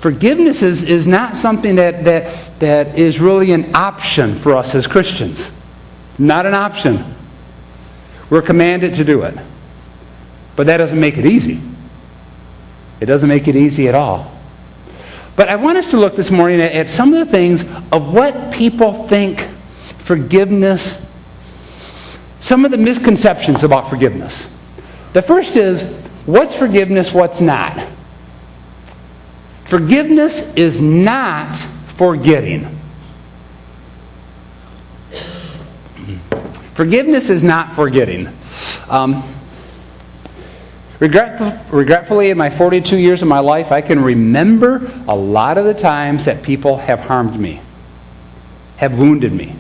Forgiveness is not something that is really an option for us as Christians. Not an option. We're commanded to do it. But that doesn't make it easy. It doesn't make it easy at all. But I want us to look this morning at some of the things of what people think forgiveness, some of the misconceptions about forgiveness. The first is, what's forgiveness, what's not? Forgiveness is not forgetting. Forgiveness is not forgetting. Regretfully, in my 42 years of my life, I can remember a lot of the times that people have harmed me, have wounded me.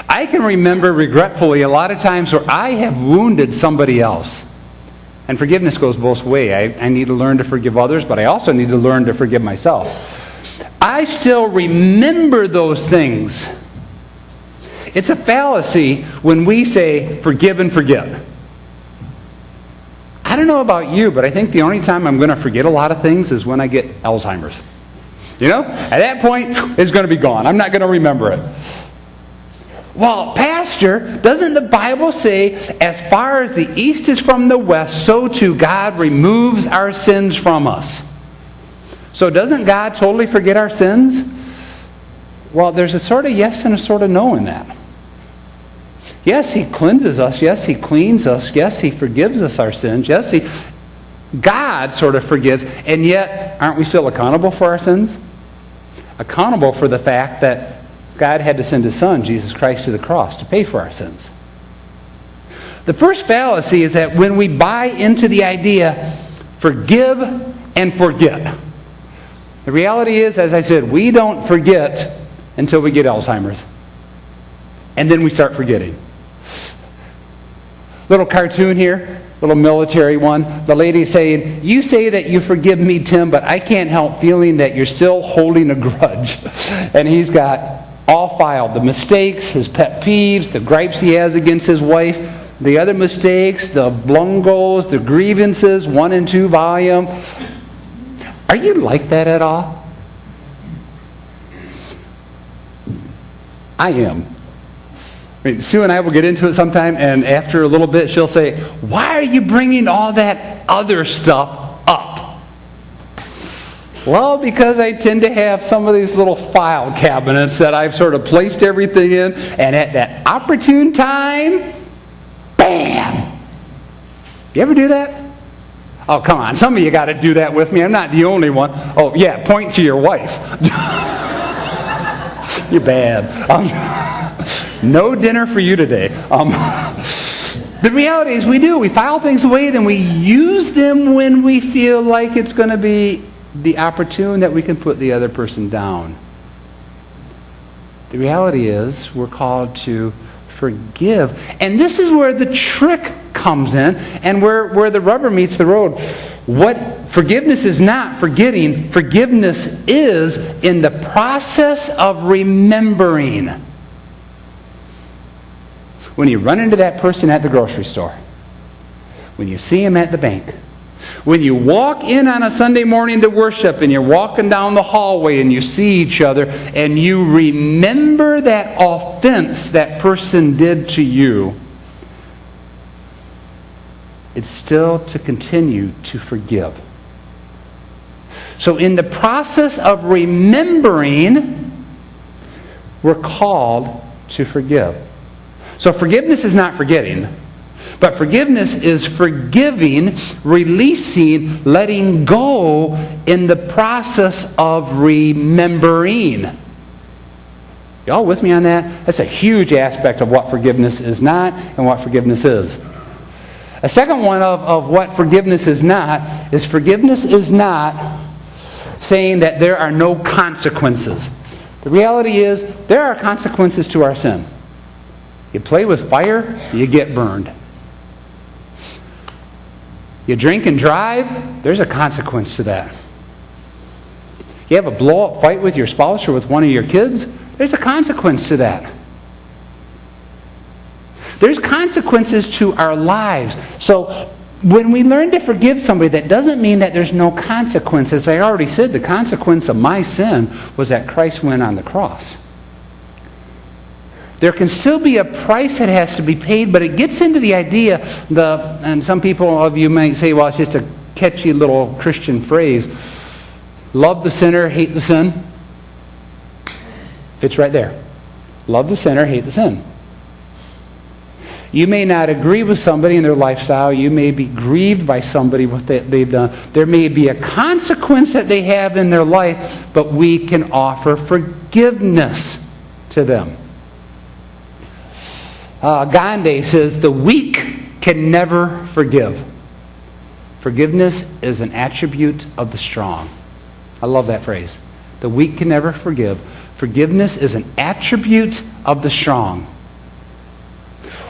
I can remember, regretfully, a lot of times where I have wounded somebody else. And forgiveness goes both ways. I need to learn to forgive others, but I also need to learn to forgive myself. I still remember those things. It's a fallacy when we say, forgive and forget. I don't know about you, but I think the only time I'm going to forget a lot of things is when I get Alzheimer's. You know? At that point, it's going to be gone. I'm not going to remember it. Well, Pastor, doesn't the Bible say, as far as the east is from the west, so too God removes our sins from us? So doesn't God totally forget our sins? Well, there's a sort of yes and a sort of no in that. Yes, He cleanses us. Yes, He cleans us. Yes, He forgives us our sins. Yes, God sort of forgives. And yet, aren't we still accountable for our sins? Accountable for the fact that God had to send His Son, Jesus Christ, to the cross to pay for our sins. The first fallacy is that when we buy into the idea, forgive and forget. The reality is, as I said, we don't forget until we get Alzheimer's. And then we start forgetting. Little cartoon here, little military one. The lady saying, you say that you forgive me, Tim, but I can't help feeling that you're still holding a grudge. And he's got all filed. The mistakes, his pet peeves, the gripes he has against his wife, the other mistakes, the blungos, the grievances, 1 and 2 volume. Are you like that at all? I am. I mean, Sue and I will get into it sometime, and after a little bit, she'll say, why are you bringing all that other stuff up? Well, because I tend to have some of these little file cabinets that I've sort of placed everything in, and at that opportune time, bam! You ever do that? Oh, come on. Some of you got to do that with me. I'm not the only one. Oh, yeah, point to your wife. You're bad. No dinner for you today. The reality is we do. We file things away, then we use them when we feel like it's going to be the opportune that we can put the other person down. The reality is we're called to forgive. And this is where the trick comes in and where the rubber meets the road. What forgiveness is not forgetting. Forgiveness is in the process of remembering. When you run into that person at the grocery store, when you see him at the bank, when you walk in on a Sunday morning to worship and you're walking down the hallway and you see each other and you remember that offense that person did to you, it's still to continue to forgive. So in the process of remembering, we're called to forgive. So forgiveness is not forgetting, but forgiveness is forgiving, releasing, letting go in the process of remembering. Y'all with me on that? That's a huge aspect of what forgiveness is not and what forgiveness is. A second one of what forgiveness is not saying that there are no consequences. The reality is there are consequences to our sin. You play with fire, you get burned. You drink and drive, there's a consequence to that. You have a blow-up fight with your spouse or with one of your kids, there's a consequence to that. There's consequences to our lives. So when we learn to forgive somebody, that doesn't mean that there's no consequence. As I already said, the consequence of my sin was that Christ went on the cross. There can still be a price that has to be paid, but it gets into the idea, and some people of you might say, well, it's just a catchy little Christian phrase. Love the sinner, hate the sin. Fits right there. Love the sinner, hate the sin. You may not agree with somebody in their lifestyle. You may be grieved by somebody, what they've done. There may be a consequence that they have in their life, but we can offer forgiveness to them. Gandhi says, the weak can never forgive. Forgiveness is an attribute of the strong. I love that phrase. The weak can never forgive. Forgiveness is an attribute of the strong.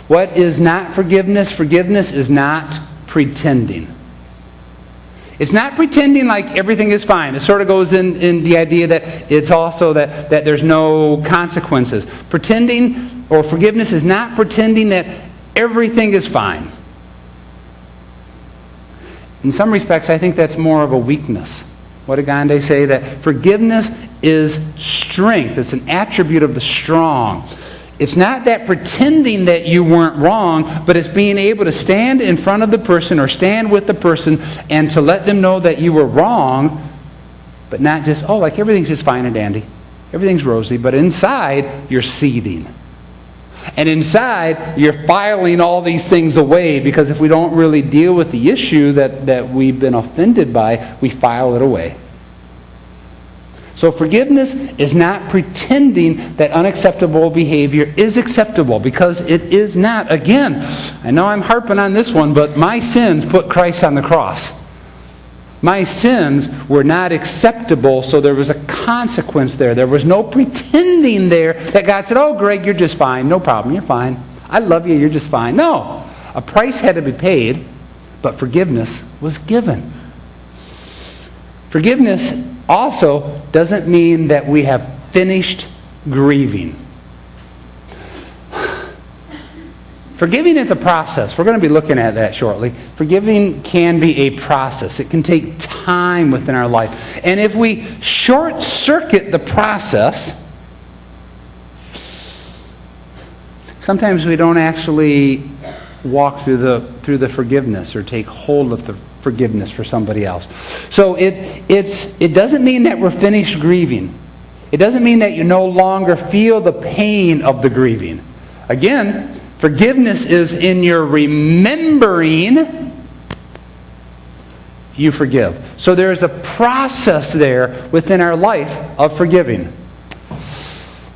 What is not forgiveness? Forgiveness is not pretending. It's not pretending like everything is fine. It sort of goes in the idea that it's also that there's no consequences. Pretending or forgiveness is not pretending that everything is fine. In some respects, I think that's more of a weakness. What did Gandhi say? That forgiveness is strength. It's an attribute of the strong. It's not that pretending that you weren't wrong, but it's being able to stand in front of the person or stand with the person and to let them know that you were wrong, but not just, oh, like everything's just fine and dandy. Everything's rosy, but inside you're seething. And inside you're filing all these things away, because if we don't really deal with the issue that we've been offended by, we file it away. So forgiveness is not pretending that unacceptable behavior is acceptable, because it is not. Again, I know I'm harping on this one, but my sins put Christ on the cross. My sins were not acceptable, so there was a consequence there. There was no pretending there that God said, oh, Greg, you're just fine. No problem, you're fine. I love you, you're just fine. No, a price had to be paid, but forgiveness was given. Forgiveness also doesn't mean that we have finished grieving. Forgiving is a process. We're going to be looking at that shortly. Forgiving can be a process. It can take time within our life. And if we short-circuit the process, sometimes we don't actually walk through the forgiveness or take hold of the forgiveness for somebody else. So it doesn't mean that we're finished grieving. It doesn't mean that you no longer feel the pain of the grieving. Again, forgiveness is in your remembering, you forgive. So there's a process there within our life of forgiving.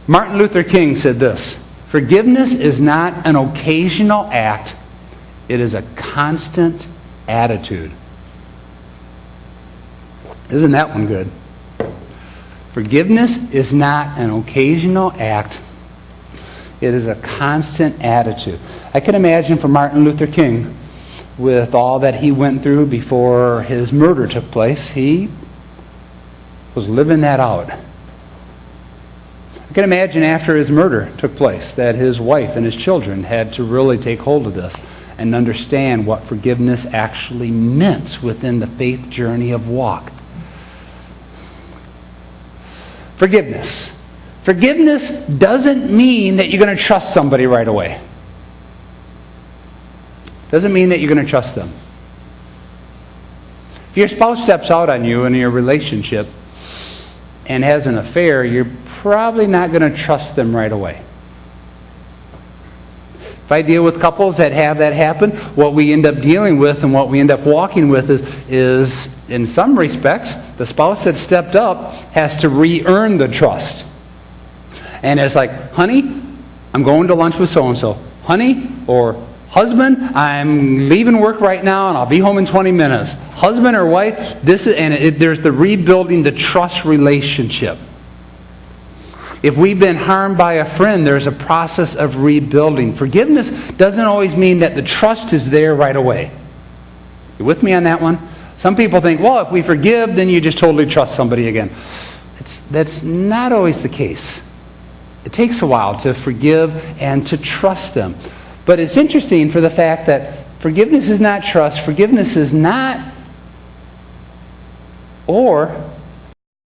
Martin Luther King said this: forgiveness is not an occasional act, it is a constant attitude. Isn't that one good? Forgiveness is not an occasional act. It is a constant attitude. I can imagine for Martin Luther King, with all that he went through before his murder took place, he was living that out. I can imagine after his murder took place that his wife and his children had to really take hold of this and understand what forgiveness actually meant within the faith journey of walk. Forgiveness. Forgiveness doesn't mean that you're going to trust somebody right away. Doesn't mean that you're going to trust them. If your spouse steps out on you in your relationship and has an affair, you're probably not going to trust them right away. If I deal with couples that have that happen, what we end up dealing with and what we end up walking with is in some respects, the spouse that stepped up has to re-earn the trust. And it's like, honey, I'm going to lunch with so-and-so. Honey, or husband, I'm leaving work right now and I'll be home in 20 minutes. Husband or wife, there's the rebuilding the trust relationship. If we've been harmed by a friend, there's a process of rebuilding. Forgiveness doesn't always mean that the trust is there right away. You with me on that one? Some people think, well, if we forgive, then you just totally trust somebody again. That's not always the case. It takes a while to forgive and to trust them. But it's interesting for the fact that Forgiveness is not trust. Forgiveness is not, or